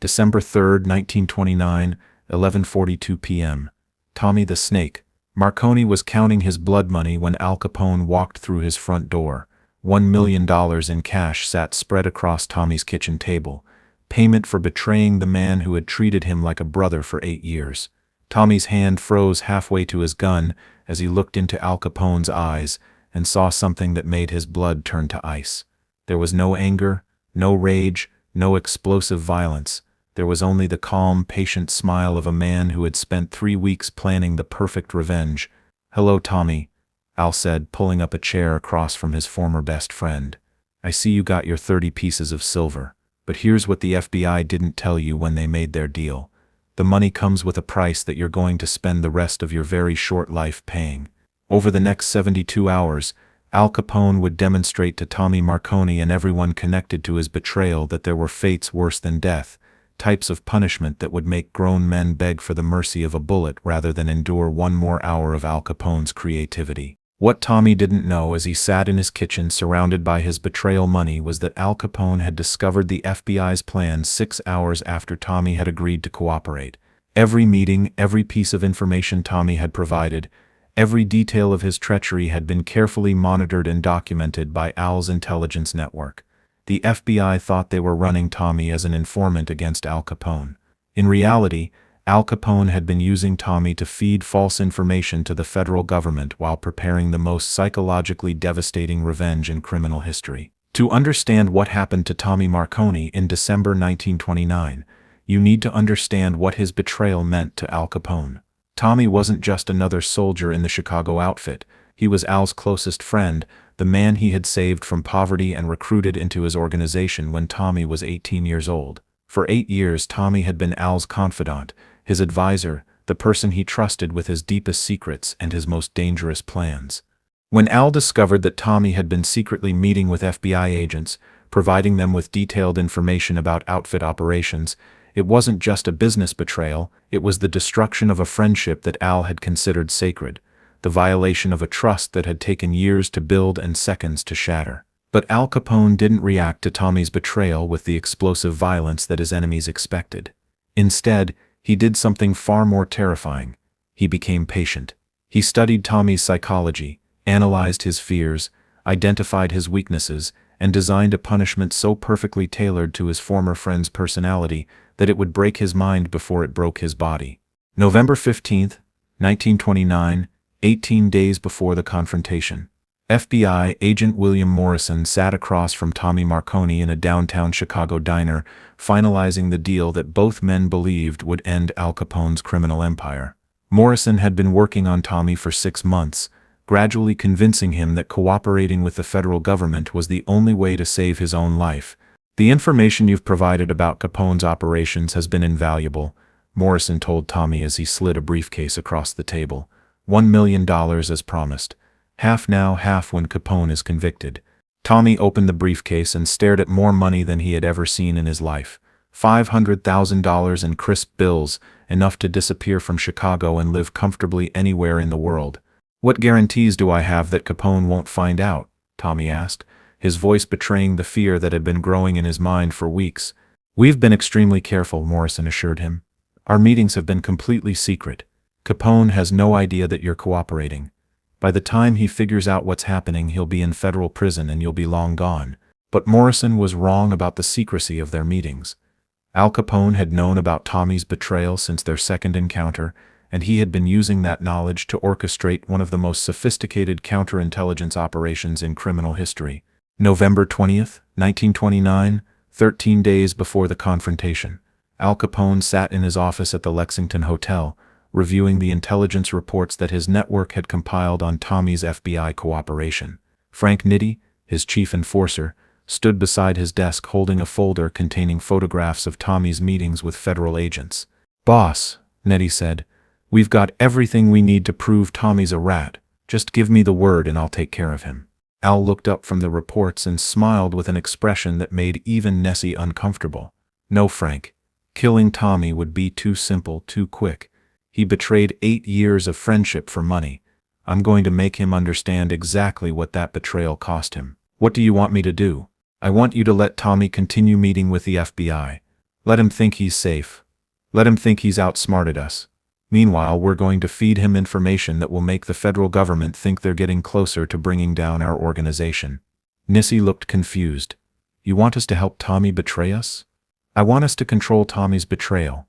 December 3, 1929, 11:42 p.m. Tommy the Snake. Marconi was counting his blood money when Al Capone walked through his front door. $1 million in cash sat spread across Tommy's kitchen table, payment for betraying the man who had treated him like a brother for 8 years. Tommy's hand froze halfway to his gun as he looked into Al Capone's eyes and saw something that made his blood turn to ice. There was no anger, no rage, no explosive violence. There was only the calm, patient smile of a man who had spent 3 weeks planning the perfect revenge. "Hello, Tommy," Al said, pulling up a chair across from his former best friend. "I see you got your 30 pieces of silver, but here's what the FBI didn't tell you when they made their deal. The money comes with a price that you're going to spend the rest of your very short life paying." Over the next 72 hours, Al Capone would demonstrate to Tommy Marconi and everyone connected to his betrayal that there were fates worse than death, types of punishment that would make grown men beg for the mercy of a bullet rather than endure one more hour of Al Capone's creativity. What Tommy didn't know as he sat in his kitchen surrounded by his betrayal money was that Al Capone had discovered the FBI's plan 6 hours after Tommy had agreed to cooperate. Every meeting, every piece of information Tommy had provided, every detail of his treachery had been carefully monitored and documented by Al's intelligence network. The FBI thought they were running Tommy as an informant against Al Capone. In reality, Al Capone had been using Tommy to feed false information to the federal government while preparing the most psychologically devastating revenge in criminal history. To understand what happened to Tommy Marconi in December 1929, you need to understand what his betrayal meant to Al Capone. Tommy wasn't just another soldier in the Chicago outfit. He was Al's closest friend, the man he had saved from poverty and recruited into his organization when Tommy was 18 years old. For 8 years, Tommy had been Al's confidant, his advisor, the person he trusted with his deepest secrets and his most dangerous plans. When Al discovered that Tommy had been secretly meeting with FBI agents, providing them with detailed information about outfit operations, it wasn't just a business betrayal, it was the destruction of a friendship that Al had considered sacred, the violation of a trust that had taken years to build and seconds to shatter. But Al Capone didn't react to Tommy's betrayal with the explosive violence that his enemies expected. Instead, he did something far more terrifying. He became patient. He studied Tommy's psychology, analyzed his fears, identified his weaknesses, and designed a punishment so perfectly tailored to his former friend's personality that it would break his mind before it broke his body. November 15, 1929, 18 days before the confrontation. FBI agent William Morrison sat across from Tommy Marconi in a downtown Chicago diner, finalizing the deal that both men believed would end Al Capone's criminal empire. Morrison had been working on Tommy for 6 months, gradually convincing him that cooperating with the federal government was the only way to save his own life. "The information you've provided about Capone's operations has been invaluable," Morrison told Tommy as he slid a briefcase across the table. $1 million as promised. Half now, half when Capone is convicted. Tommy opened the briefcase and stared at more money than he had ever seen in his life. $500,000 in crisp bills, enough to disappear from Chicago and live comfortably anywhere in the world. "What guarantees do I have that Capone won't find out?" Tommy asked, his voice betraying the fear that had been growing in his mind for weeks. "We've been extremely careful," Morrison assured him. "Our meetings have been completely secret. Capone has no idea that you're cooperating. By the time he figures out what's happening, he'll be in federal prison and you'll be long gone." But Morrison was wrong about the secrecy of their meetings. Al Capone had known about Tommy's betrayal since their second encounter, and he had been using that knowledge to orchestrate one of the most sophisticated counterintelligence operations in criminal history. November 20th, 1929, 13 days before the confrontation. Al Capone sat in his office at the Lexington Hotel, reviewing the intelligence reports that his network had compiled on Tommy's FBI cooperation. Frank Nitti, his chief enforcer, stood beside his desk holding a folder containing photographs of Tommy's meetings with federal agents. "Boss," Nitti said, "we've got everything we need to prove Tommy's a rat. Just give me the word and I'll take care of him." Al looked up from the reports and smiled with an expression that made even Nessie uncomfortable. "No, Frank. Killing Tommy would be too simple, too quick. He betrayed 8 years of friendship for money. I'm going to make him understand exactly what that betrayal cost him." "What do you want me to do?" "I want you to let Tommy continue meeting with the FBI. Let him think he's safe. Let him think he's outsmarted us. Meanwhile, we're going to feed him information that will make the federal government think they're getting closer to bringing down our organization." Nissi looked confused. "You want us to help Tommy betray us?" "I want us to control Tommy's betrayal,"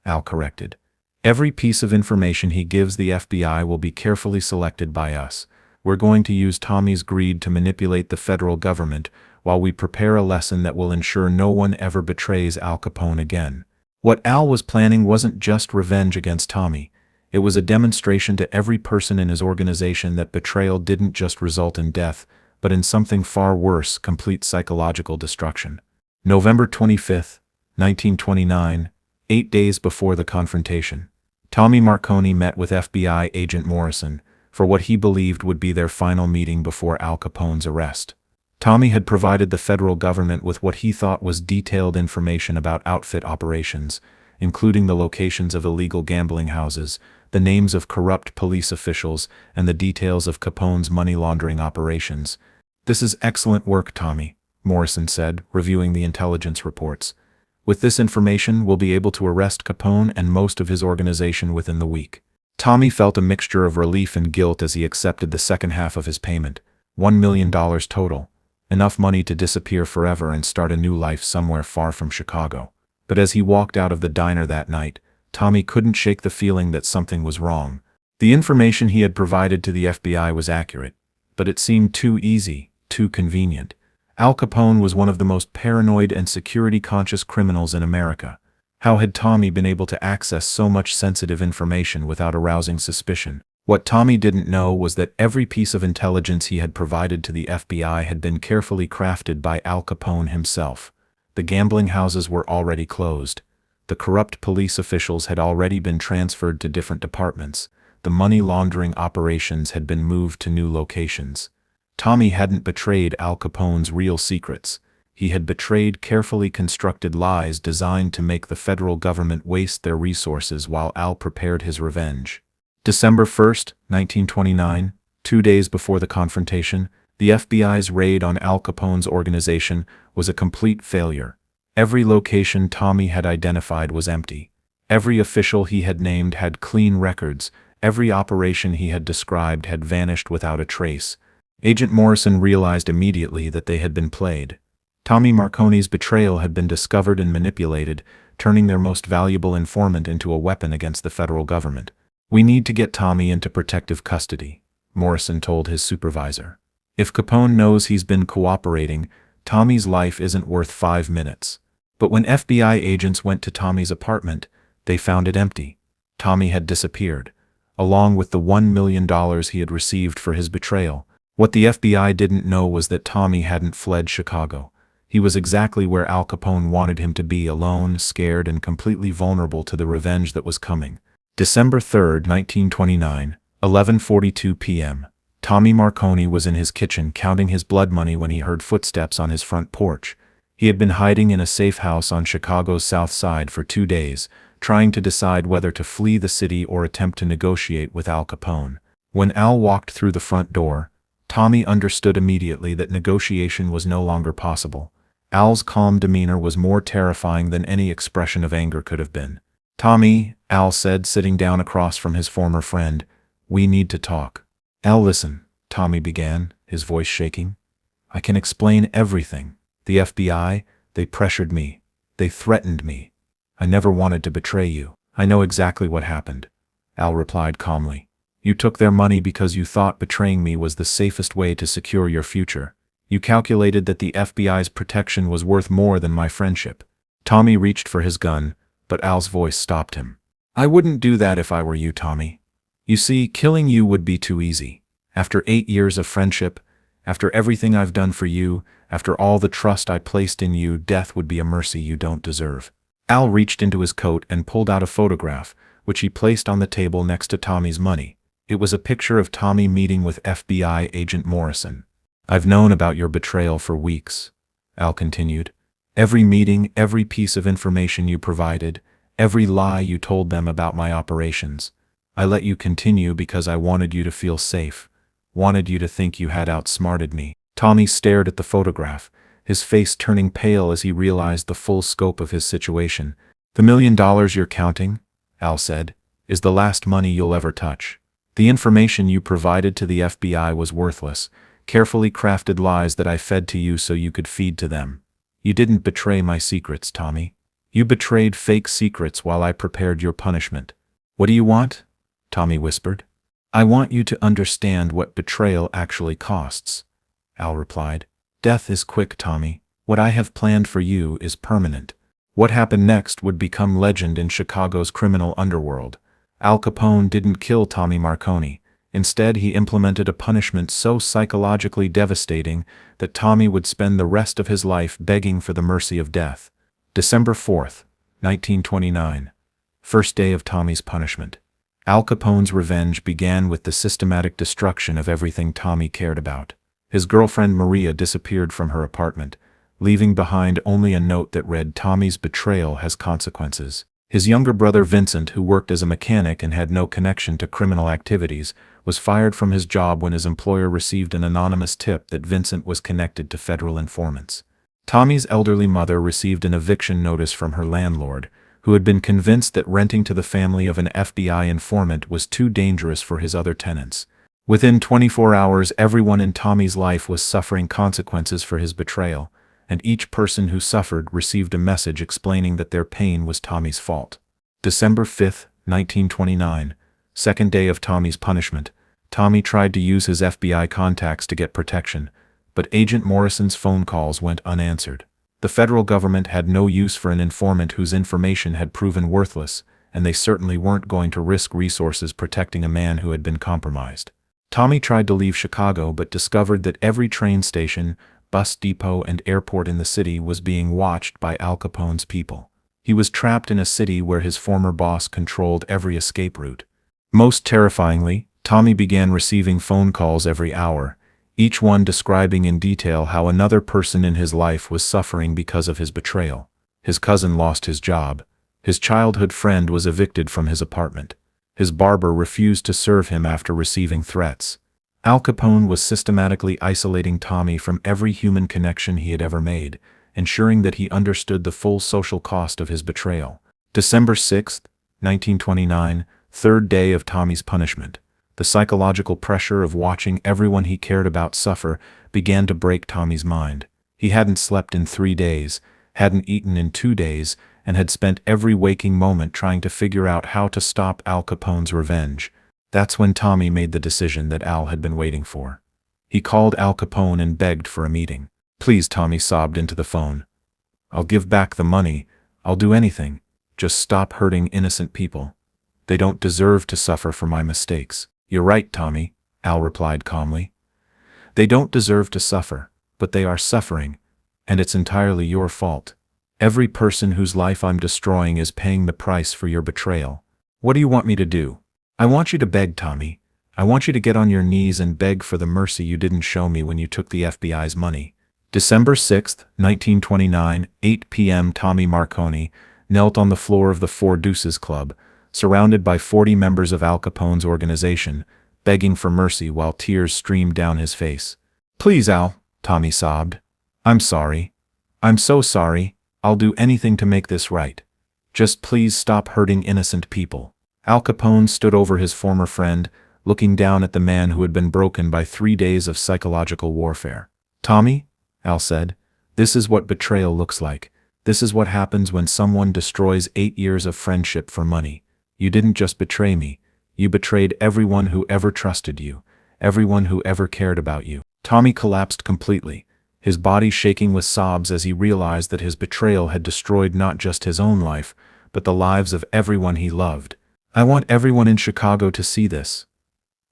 Al corrected. "Every piece of information he gives the FBI will be carefully selected by us. We're going to use Tommy's greed to manipulate the federal government while we prepare a lesson that will ensure no one ever betrays Al Capone again." What Al was planning wasn't just revenge against Tommy. It was a demonstration to every person in his organization that betrayal didn't just result in death, but in something far worse, complete psychological destruction. November 25, 1929, 8 days before the confrontation. Tommy Marconi met with FBI agent Morrison for what he believed would be their final meeting before Al Capone's arrest. Tommy had provided the federal government with what he thought was detailed information about outfit operations, including the locations of illegal gambling houses, the names of corrupt police officials, and the details of Capone's money laundering operations. "This is excellent work, Tommy," Morrison said, reviewing the intelligence reports. "With this information, we'll be able to arrest Capone and most of his organization within the week." Tommy felt a mixture of relief and guilt as he accepted the second half of his payment, $1 million total. Enough money to disappear forever and start a new life somewhere far from Chicago. But as he walked out of the diner that night, Tommy couldn't shake the feeling that something was wrong. The information he had provided to the FBI was accurate, but it seemed too easy, too convenient. Al Capone was one of the most paranoid and security-conscious criminals in America. How had Tommy been able to access so much sensitive information without arousing suspicion? What Tommy didn't know was that every piece of intelligence he had provided to the FBI had been carefully crafted by Al Capone himself. The gambling houses were already closed. The corrupt police officials had already been transferred to different departments. The money laundering operations had been moved to new locations. Tommy hadn't betrayed Al Capone's real secrets. He had betrayed carefully constructed lies designed to make the federal government waste their resources while Al prepared his revenge. December 1, 1929, 2 days before the confrontation, the FBI's raid on Al Capone's organization was a complete failure. Every location Tommy had identified was empty. Every official he had named had clean records. Every operation he had described had vanished without a trace. Agent Morrison realized immediately that they had been played. Tommy Marconi's betrayal had been discovered and manipulated, turning their most valuable informant into a weapon against the federal government. "We need to get Tommy into protective custody," Morrison told his supervisor. "If Capone knows he's been cooperating, Tommy's life isn't worth 5 minutes." But when FBI agents went to Tommy's apartment, they found it empty. Tommy had disappeared, along with the $1 million he had received for his betrayal. What the FBI didn't know was that Tommy hadn't fled Chicago. He was exactly where Al Capone wanted him to be, alone, scared, and completely vulnerable to the revenge that was coming. December 3, 1929, 11:42 p.m. Tommy Marconi was in his kitchen counting his blood money when he heard footsteps on his front porch. He had been hiding in a safe house on Chicago's South Side for 2 days, trying to decide whether to flee the city or attempt to negotiate with Al Capone. When Al walked through the front door, Tommy understood immediately that negotiation was no longer possible. Al's calm demeanor was more terrifying than any expression of anger could have been. "Tommy," Al said, sitting down across from his former friend, "we need to talk." "Al, listen," Tommy began, his voice shaking. "I can explain everything. The FBI, they pressured me. They threatened me. I never wanted to betray you. I know exactly what happened," Al replied calmly. "You took their money because you thought betraying me was the safest way to secure your future. You calculated that the FBI's protection was worth more than my friendship." Tommy reached for his gun, but Al's voice stopped him. "I wouldn't do that if I were you, Tommy. You see, killing you would be too easy. After 8 years of friendship, after everything I've done for you, after all the trust I placed in you, death would be a mercy you don't deserve." Al reached into his coat and pulled out a photograph, which he placed on the table next to Tommy's money. It was a picture of Tommy meeting with FBI agent Morrison. "I've known about your betrayal for weeks," Al continued. "Every meeting, every piece of information you provided, every lie you told them about my operations. I let you continue because I wanted you to feel safe, wanted you to think you had outsmarted me." Tommy stared at the photograph, his face turning pale as he realized the full scope of his situation. "The $1 million you're counting," Al said, "is the last money you'll ever touch. The information you provided to the FBI was worthless, carefully crafted lies that I fed to you so you could feed to them. You didn't betray my secrets, Tommy. You betrayed fake secrets while I prepared your punishment." "What do you want?" Tommy whispered. "I want you to understand what betrayal actually costs," Al replied. "Death is quick, Tommy. What I have planned for you is permanent." What happened next would become legend in Chicago's criminal underworld. Al Capone didn't kill Tommy Marconi. Instead, he implemented a punishment so psychologically devastating that Tommy would spend the rest of his life begging for the mercy of death. December 4th, 1929. First day of Tommy's punishment. Al Capone's revenge began with the systematic destruction of everything Tommy cared about. His girlfriend Maria disappeared from her apartment, leaving behind only a note that read, "Tommy's betrayal has consequences." His younger brother Vincent, who worked as a mechanic and had no connection to criminal activities, was fired from his job when his employer received an anonymous tip that Vincent was connected to federal informants. Tommy's elderly mother received an eviction notice from her landlord, who had been convinced that renting to the family of an FBI informant was too dangerous for his other tenants. Within 24 hours, everyone in Tommy's life was suffering consequences for his betrayal, and each person who suffered received a message explaining that their pain was Tommy's fault. December 5th, 1929, second day of Tommy's punishment. Tommy tried to use his FBI contacts to get protection, but Agent Morrison's phone calls went unanswered. The federal government had no use for an informant whose information had proven worthless, and they certainly weren't going to risk resources protecting a man who had been compromised. Tommy tried to leave Chicago but discovered that every train station, bus depot, and airport in the city was being watched by Al Capone's people. He was trapped in a city where his former boss controlled every escape route. Most terrifyingly, Tommy began receiving phone calls every hour, each one describing in detail how another person in his life was suffering because of his betrayal. His cousin lost his job. His childhood friend was evicted from his apartment. His barber refused to serve him after receiving threats. Al Capone was systematically isolating Tommy from every human connection he had ever made, ensuring that he understood the full social cost of his betrayal. December 6th, 1929, third day of Tommy's punishment. The psychological pressure of watching everyone he cared about suffer began to break Tommy's mind. He hadn't slept in 3 days, hadn't eaten in 2 days, and had spent every waking moment trying to figure out how to stop Al Capone's revenge. That's when Tommy made the decision that Al had been waiting for. He called Al Capone and begged for a meeting. "Please," Tommy sobbed into the phone. "I'll give back the money. I'll do anything. Just stop hurting innocent people. They don't deserve to suffer for my mistakes." "You're right, Tommy," Al replied calmly. "They don't deserve to suffer, but they are suffering, and it's entirely your fault. Every person whose life I'm destroying is paying the price for your betrayal. What do you want me to do?" "I want you to beg, Tommy. I want you to get on your knees and beg for the mercy you didn't show me when you took the FBI's money." December 6th, 1929, 8 p.m. Tommy Marconi knelt on the floor of the Four Deuces Club, surrounded by 40 members of Al Capone's organization, begging for mercy while tears streamed down his face. "Please, Al," Tommy sobbed. "I'm sorry. I'm so sorry. I'll do anything to make this right. Just please stop hurting innocent people." Al Capone stood over his former friend, looking down at the man who had been broken by 3 days of psychological warfare. "Tommy," Al said, "this is what betrayal looks like. This is what happens when someone destroys 8 years of friendship for money. You didn't just betray me. You betrayed everyone who ever trusted you, everyone who ever cared about you." Tommy collapsed completely, his body shaking with sobs as he realized that his betrayal had destroyed not just his own life, but the lives of everyone he loved. "I want everyone in Chicago to see this,"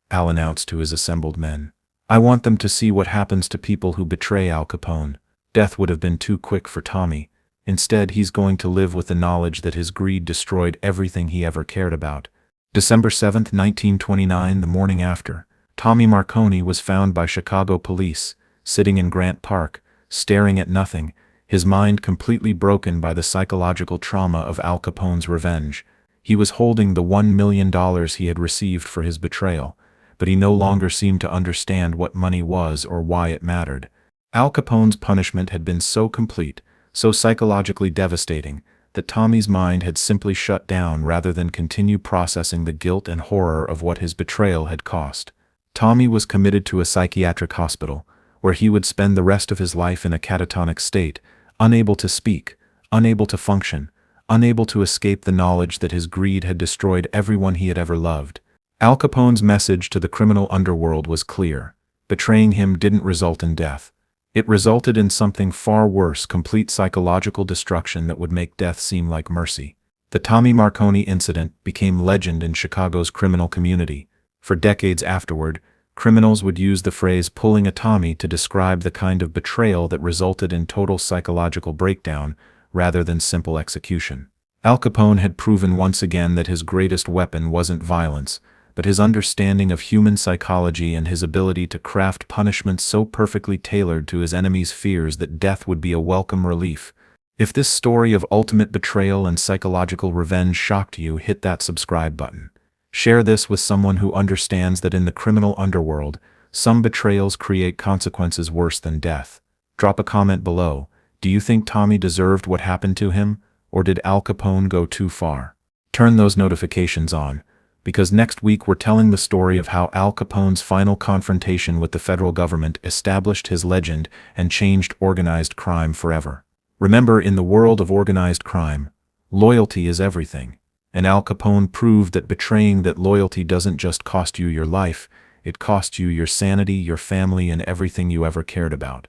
Al announced to his assembled men. "I want them to see what happens to people who betray Al Capone." Death would have been too quick for Tommy. Instead, he's going to live with the knowledge that his greed destroyed everything he ever cared about. December 7th, 1929, the morning after, Tommy Marconi was found by Chicago police, sitting in Grant Park, staring at nothing, his mind completely broken by the psychological trauma of Al Capone's revenge. He was holding the $1 million he had received for his betrayal, but he no longer seemed to understand what money was or why it mattered. Al Capone's punishment had been so complete, so psychologically devastating, that Tommy's mind had simply shut down rather than continue processing the guilt and horror of what his betrayal had cost. Tommy was committed to a psychiatric hospital, where he would spend the rest of his life in a catatonic state, unable to speak, unable to function, unable to escape the knowledge that his greed had destroyed everyone he had ever loved. Al Capone's message to the criminal underworld was clear. Betraying him didn't result in death. It resulted in something far worse: complete psychological destruction that would make death seem like mercy. The Tommy Marconi incident became legend in Chicago's criminal community. For decades afterward, criminals would use the phrase "pulling a Tommy" to describe the kind of betrayal that resulted in total psychological breakdown rather than simple execution. Al Capone had proven once again that his greatest weapon wasn't violence, but his understanding of human psychology and his ability to craft punishments so perfectly tailored to his enemies' fears that death would be a welcome relief. If this story of ultimate betrayal and psychological revenge shocked you, hit that subscribe button. Share this with someone who understands that in the criminal underworld, some betrayals create consequences worse than death. Drop a comment below. Do you think Tommy deserved what happened to him, or did Al Capone go too far? Turn those notifications on, because next week we're telling the story of how Al Capone's final confrontation with the federal government established his legend and changed organized crime forever. Remember, in the world of organized crime, loyalty is everything, and Al Capone proved that betraying that loyalty doesn't just cost you your life, it costs you your sanity, your family, and everything you ever cared about.